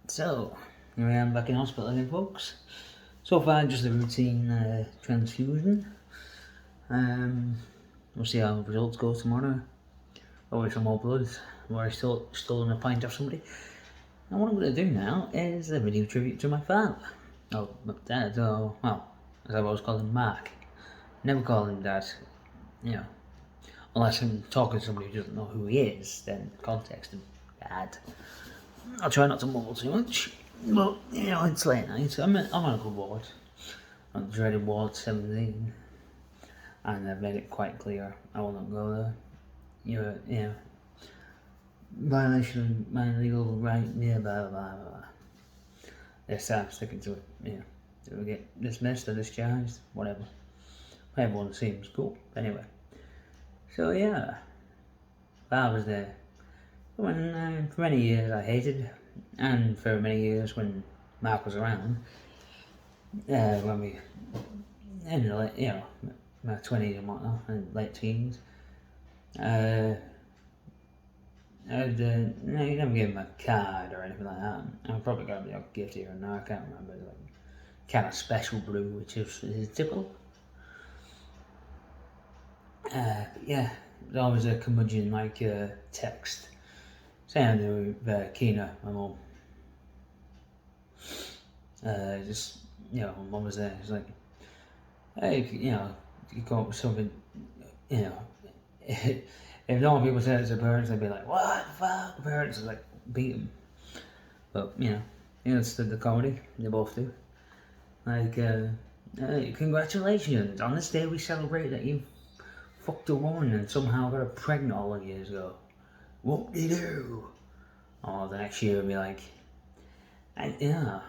So, here I am back in hospital again, folks. So far, just a routine transfusion. We'll see how the results go tomorrow. Probably some more blood, where I still stolen a pint off somebody. And what I'm going to do now is a video tribute to my father. Oh, my dad, oh, well, as I've always called him, Mark. Never call him Dad, you know. Unless I'm talking to somebody who doesn't know who he is, then context him Dad. I'll try not to mumble too much. But, it's late night. I'm on a good ward. On the dreaded ward 17. And I've made it quite clear I will not go there. Violation of my legal right, blah, blah, blah, blah. This time, sticking to it, Do we get dismissed or discharged? Whatever. Everyone seems cool. Anyway. So, I was there. When, for many years I hated, and for many years when Mark was around, when we, in the my 20s and whatnot, and late teens, I'd, you never gave him a card or anything like that. I probably got him a gift here and there, I can't remember, like, kind of special brew, which is typical. It was always a curmudgeon, like, text saying to Kina, my mum. My mum was there. She's like, hey, you come up with something, if normal people said it to parents, they'd be like, what the fuck? The parents would like beat them. But, it's the comedy, they both do. Like, hey, congratulations, on this day we celebrate that you fucked a woman and somehow got her pregnant all the years ago. What do you do? Or the next year would be like, namaste.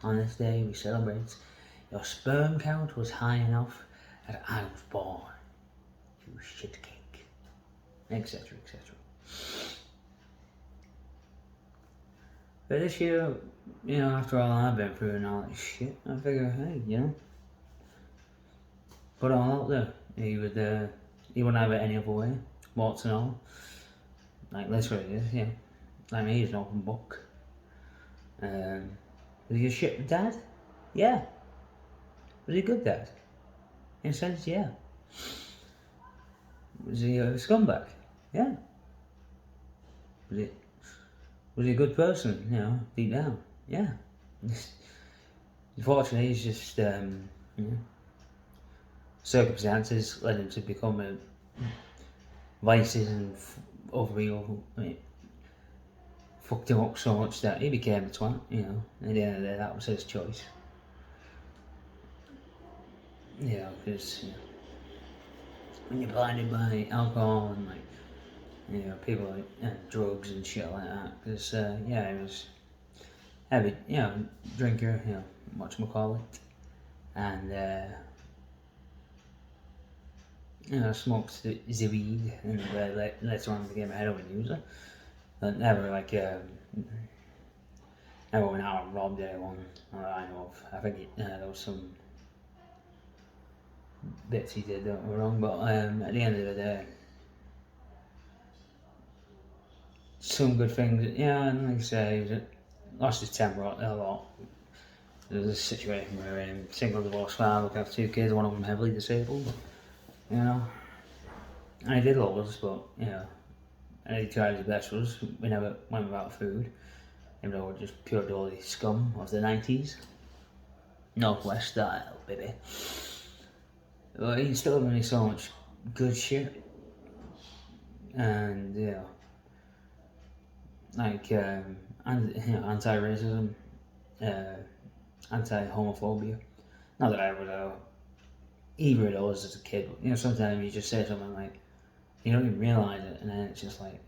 On this day we celebrate your sperm count was high enough that I was born. You shit cake. Etc. etc. But this year, after all I've been through and all that shit, I figure, hey, put it all out there. He wouldn't have it any other way. Warts and all. Like literally, like me, he's an open book. Was he a shit dad? Yeah. Was he a good dad? In a sense, yeah. Was he a scumbag? Yeah. Was he a good person, deep down? Yeah. Unfortunately, he's just, circumstances led him to become a vices and overall, fucked him up so much that he became a twat, At the end of the day, that was his choice. Because, when you're blinded by alcohol and, like, people like drugs and shit like that, because, he was heavy, drinker, whatchamacallit, and, smoked the weed, and later on became a heroin user. But never never went out and robbed anyone that I know of. I think there was some bits he did that were wrong, but at the end of the day, some good things. And like I say, he lost his temper a lot. There was a situation where single divorced father, have 2 kids, one of them heavily disabled, and he did love us, but and he tried his best for us. We never went without food, even though we're just pure dirty scum of the 90s. Northwest style, baby. But he still gave me so much good shit. And, anti-racism, anti-homophobia. Not that I ever either of those as a kid, but, sometimes you just say something like, you don't even realise it, and then it's just like,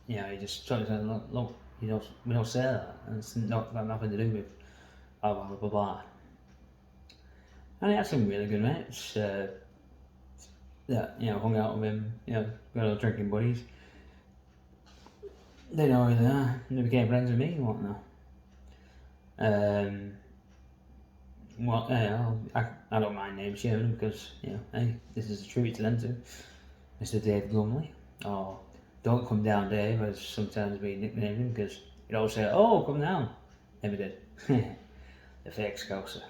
you just try to say, look, we don't say that, and it's got nothing to do with blah blah blah blah. And I had some really good mates that hung out with him, got all drinking buddies. They know who they are, and they became friends with me and whatnot. I don't mind name sharing them because, hey, this is a tribute to them too. Mr. Dave Glumley, or Don't Come Down Dave, as sometimes we nickname him, because He'd always say, "Oh, come down." Never did. The fake scouser.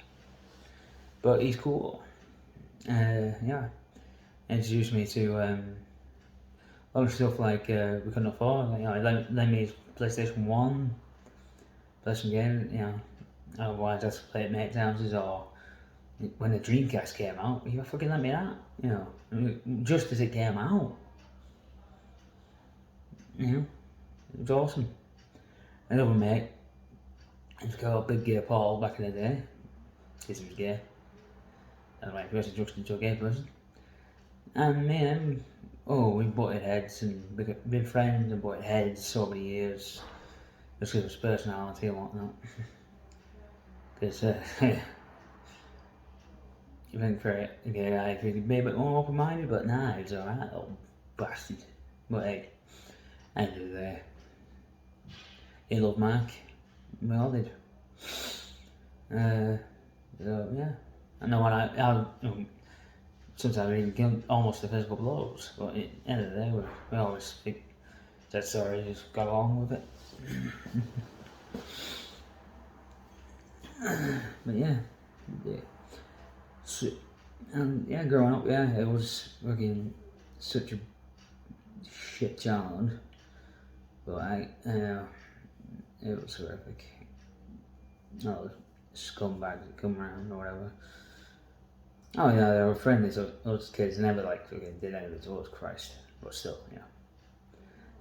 But he's cool. Yeah. Introduced me to a lot of stuff like we couldn't afford. Like, lend me his PlayStation 1, play some games, otherwise I had to play at mates' houses, or when the Dreamcast came out, you fucking lent me that, just as it came out. It was awesome. Another mate, he was called Big Gay Paul back in the day, because he was gay. That's why he was introduced into a gay person. And me and him, we butted heads and been friends and butted heads so many years, just because of his personality and whatnot. Because you think for a gay guy, if he could be a bit more open-minded, but nah, he's alright, little bastard. But hey, end of the day, he loved Mark, we all did. So yeah, I know when sometimes we get almost the physical blows, but at the end of the day, we always think that sorry, just got along with it. But yeah. So, and yeah, growing up, it was fucking such a shit childhood, but it was horrific. All the scumbags that come around or whatever. Oh yeah, they were friendly, so those kids never fucking did anything to us, Christ. But still,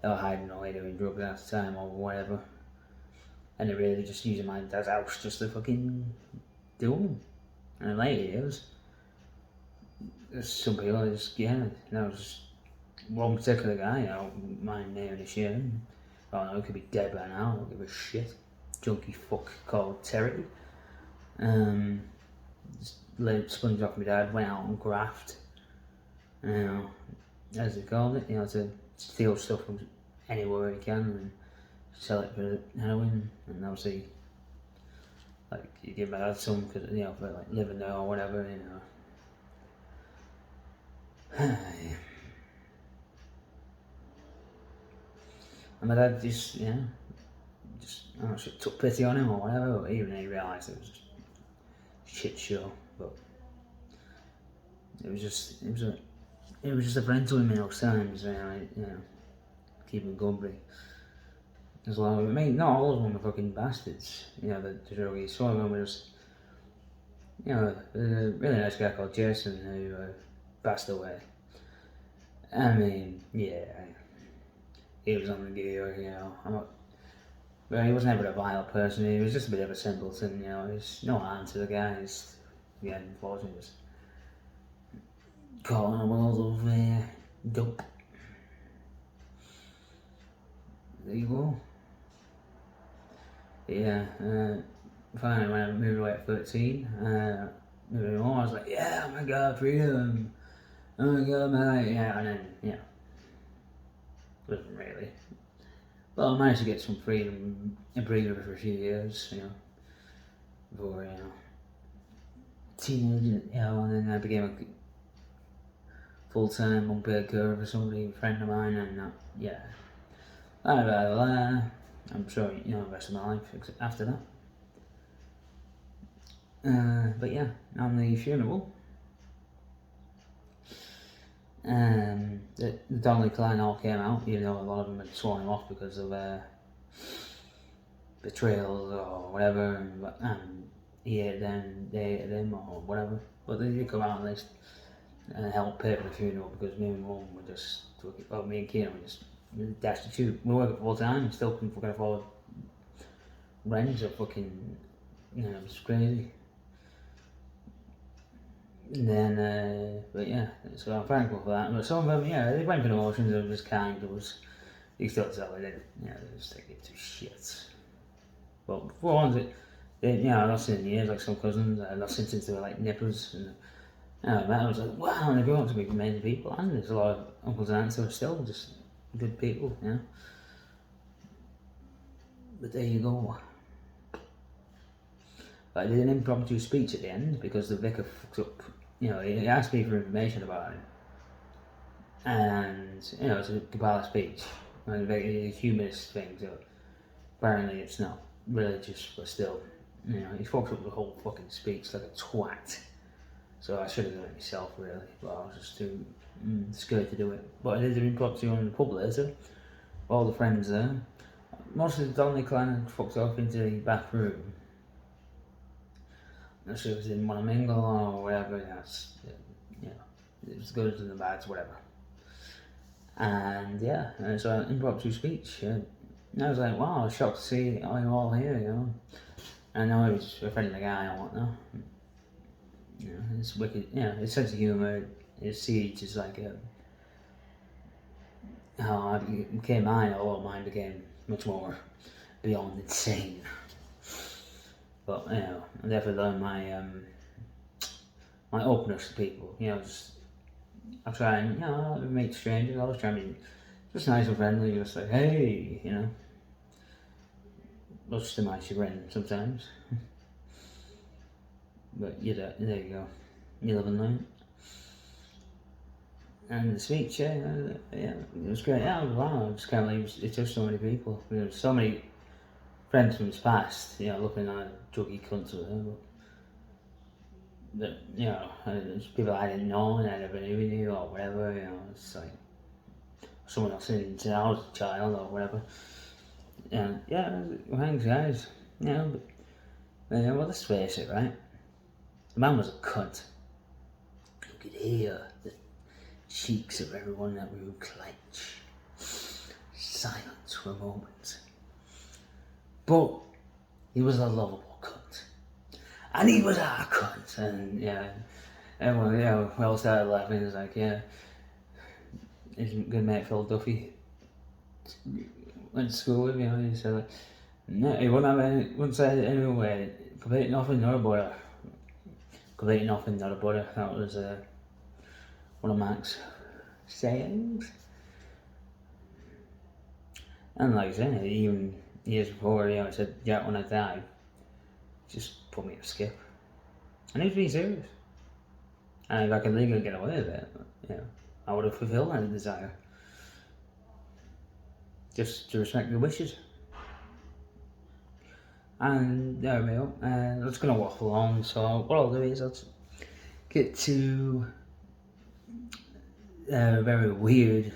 they were hiding away doing drugs at the time or whatever. And they really just using my dad's house just to fucking do them. And in later years, some people just, just one particular guy, my name is Sharon. I don't know, he could be dead by now, I don't give a shit. Junkie fuck called Terry. Just sponged off my dad, went out and graft. As they called it, to steal stuff from anywhere he can and sell it for heroin. And obviously, you give my dad some because, for living there or whatever, And my dad just took pity on him or whatever, but even he realised it was just a shit show. But it was just a friend to him in those times, keep him company. There's a lot of not all of them are fucking bastards, the druggies. Some of them were just, there's a really nice guy called Jason who passed away. I mean, he was on the gear, but he was never a violent person, he was just a bit of a simpleton, there's no harm to the guy, unfortunately, just caught in a world of dope. There you go. Finally when I moved away at 13, moving home, I was like, oh my god, freedom, oh my god, mate, and then, wasn't really. Well, I managed to get some freedom and breathe for a few years, before, teenage, and then I became a full-time unpaid carer for somebody, a friend of mine, and I'm sure, the rest of my life after that. But yeah, on the funeral, the Donnelly clan all came out, even though a lot of them had sworn him off because of betrayals or whatever, and he hated them, they hated him or whatever. But they did come out at least and help pay for the funeral because me and Mum were just, me and Kieran were just destitute. We work full time, still couldn't fucking afford rent or fucking, it was crazy. And then, so I'm thankful for that. But some of them, they went through the motions, they were just kind to us. You still tell they didn't, they just take it to shit. But for ones I've not seen in years, like some cousins, I've not seen since they were like nippers. And I was like, wow, and they grew up to be amazing people. And there's a lot of uncles and aunts who are still just good people, But there you go. But I did an impromptu speech at the end because the vicar fucked up. He asked me for information about him. And, it's a compile speech. And a very humorous thing, so Apparently it's not religious, but still, you know, he fucked up the whole fucking speech like a twat. So I should have done it myself, really, but I was just too scared to do it. But I did the impromptu in the pub later, all the friends there. Most of the Donnelly clan had fucked off into the back room. Not sure if they didn't want to mingle or whatever, you know, it was the goods and the bads, whatever. And yeah, so an impromptu speech. And I was like, wow, I was shocked to see you all here, you know. And I know he was a friendly guy and whatnot. You know, it's wicked, you know, his sense of humour, his siege is like how I became mine, although mine became much more beyond insane. But, you know, I definitely learned my openness to people, you know, I try and, you know, meet strangers, I always try and be just nice and friendly, just like, hey, you know. Much to my chagrin sometimes. But there you go. You live and learn. And the speech, yeah, it was great. Yeah, wow, I just can't believe it touched so many people. There were so many friends from his past, you know, looking at druggy cunts or whatever. But, you know, there's people I didn't know and I never knew or whatever, you know, it's like someone else since I was a child or whatever. And yeah, thanks guys, you know, but well, let's face it, right? The man was a cunt. You could hear the cheeks of everyone in that room clench. Silence for a moment. But he was a lovable cunt. And he was our cunt. And yeah, everyone, yeah, we all started laughing. It was like, yeah, his good mate Phil Duffy went to school with me, you know, he said like, no, he wouldn't say anyway, complete nothing, not a butter. Complete nothing, not a butter. That was one of Mark's sayings. And like I said, even years before, you know, I said, yeah, when I die, just put me in a skip. And he was being serious. And if I could legally get away with it, you know, I would have fulfilled that desire. Just to respect the wishes. And there we go. I'm just going to waffle on. So what I'll do is I'll get to a very weird,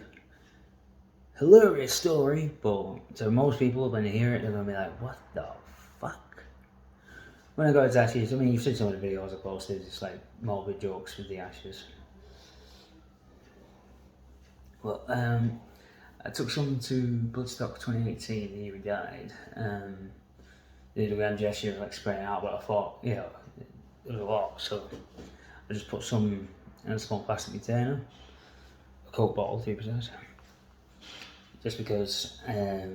hilarious story. But to most people, when they hear it, they're going to be like, what the fuck? When I got his ashes, I mean, you've seen some of the videos I posted, it's like morbid jokes with the ashes. Well, I took some to Bloodstock 2018, the year he died. Did a grand gesture of like spraying out, but I thought, you know, it was a lot, so I just put some in a small plastic container, a Coke bottle to be precise, just because I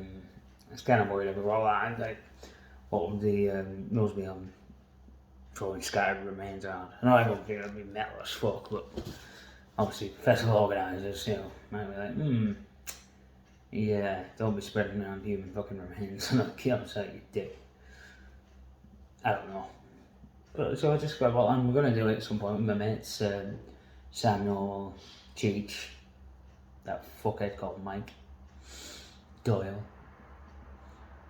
was kind of worried about all that, like what would the knows me on throwing scattered remains around. I know everyone think that'd be metal as fuck, but obviously festival organisers, you know, might be like, yeah, don't be spreading around human fucking remains. Like, I'm saying, you dick. I don't know. But so I just got, well, I'm going to do it at some point with my mates, Samuel, Cheech, that fuckhead called Mike, Doyle.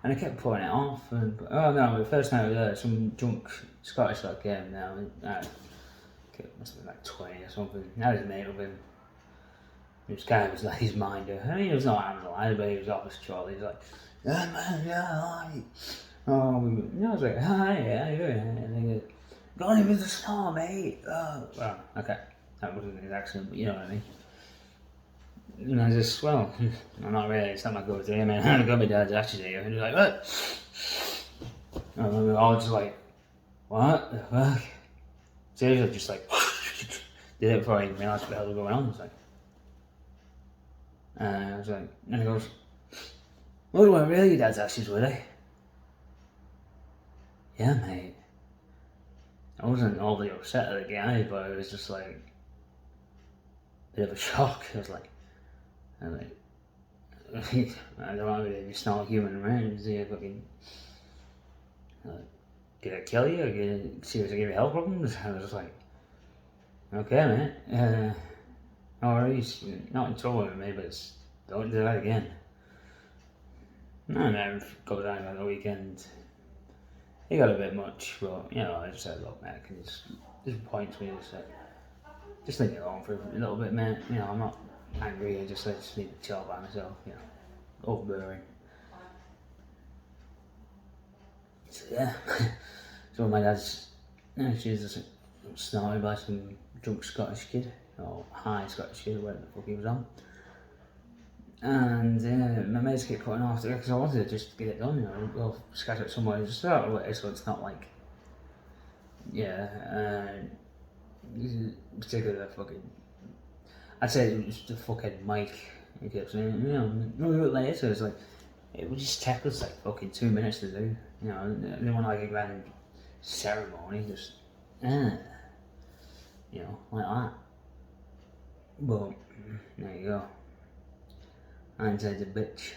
And I kept putting it off, and oh no, the first time I was there, some drunk Scottish lad came now, it must have been like 20 or something. I was a mate with him. He was kind of like his minder. I mean, he was not analysed, but he was off his trolley. He was like, yeah man, yeah, hi. I was like, hi, yeah, and he goes, going in with the snow, mate. Well, okay, that wasn't his accent, but you know what I mean. And I just, well, I'm not really, it's not my go-to, I mean, I got my dad's ashes here, and he was like, what? And we were all just like, what the fuck? Seriously, just like, did it before I even realised what the hell was going on. It's like, I was like, and he goes, well, they weren't really your dad's ashes, were they? Yeah, mate. I wasn't overly upset at the guy, but it was just like a bit of a shock. I was like, I don't know if it's not human remains. Is fucking, did I kill you? Or did I seriously give you health problems? I was just like, okay, mate. No worries. Not in trouble with me, but don't do that again. And then goes down on the weekend. He got a bit much, but you know, I just said, look, mate, can just points me, just leave me alone for a little bit, mate. You know, I'm not angry, I just need to chill by myself, you know, overbearing. So yeah, so my dad's, she's just snorted by some drunk Scottish kid, or high Scottish kid, whatever the fuck he was on. And my mates kept putting off because I wanted to just get it done, you know, go scatter it somewhere just out of the way so it's not like, particularly the fucking, I'd say it was the fucking mic, he kept saying, you know, no, we were later, so it's like, it would just take us like fucking 2 minutes to do, you know, they didn't want like a grand ceremony, just, you know, like that. But, there you go. Hindsight's a bitch.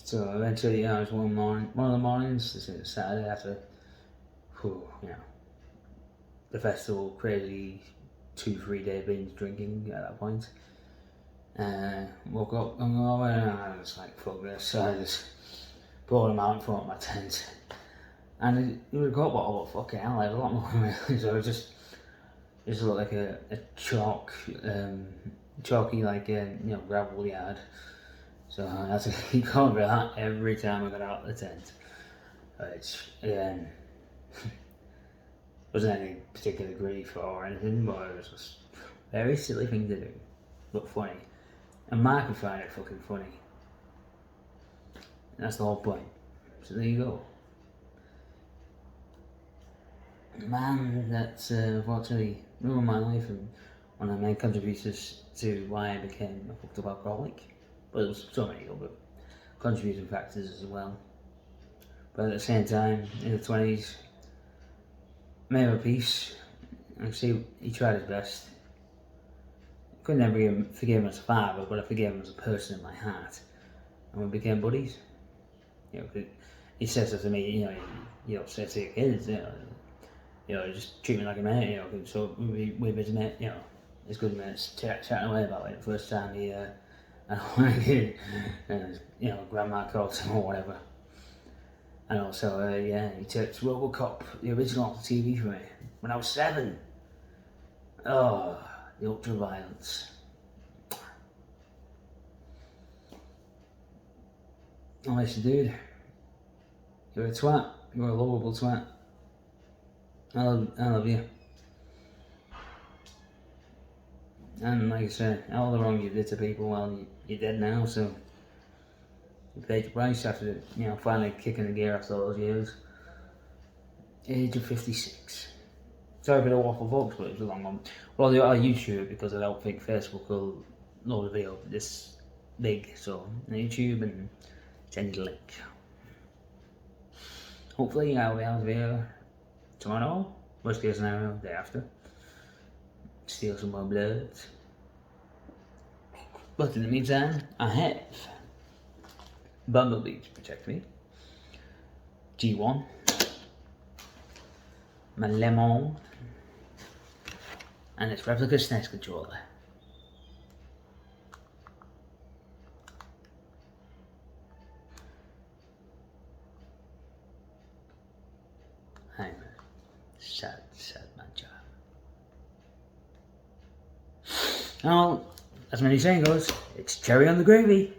So eventually, it was one of the mornings, this is Saturday after, you know, the festival, crazy 2-3 day binge drinking at that point. Woke up hungover and I was like, fuck this, so I just brought him out in front of my tent. And it was a Coke bottle, but fucking hell, I had a lot more really, so it just looked like a chalky like you know, gravel yard. So I had to keep going with that every time I got out of the tent. Which again wasn't any particular grief or anything, but it was just a very silly thing to do, but funny. And Mark would find it fucking funny. And that's the whole point. So there you go. Man, that's unfortunately ruined my life and one of the main contributors to why I became a fucked up alcoholic. But there was so many other contributing factors as well. But at the same time, in the 20s, made him a peace. I see he tried his best. I could never forgive him as a father, but I forgave him as a person in my heart. And we became buddies. You know, he says to me, you know, say to your kids, you know, just treat me like a mate, you know. So we was mate, you know, as good mates, chatting away about it. The first time he, you know, grandma called him or whatever. And also, he took RoboCop, the original TV for me when I was 7. Oh, the ultra-violence. Honestly, dude, you're a twat. You're a lovable twat. I love you. And like I said, all the wrong you did to people, well, you're dead now, so you paid your price after, you know, finally kicking the gear after all those years. Age of 56. Sorry for the waffle folks, but it was a long one. Well, I'll YouTube it because I don't think Facebook will load a video this big, so YouTube and send you the link. Hopefully I'll be out of here tomorrow, worst case scenario, day after. Steal some more blood. But in the meantime, I have Bumblebee to protect me, G1, my lemon, and its replica SNES controller. I'm a sad man child. Well, as many saying goes, it's cherry on the gravy.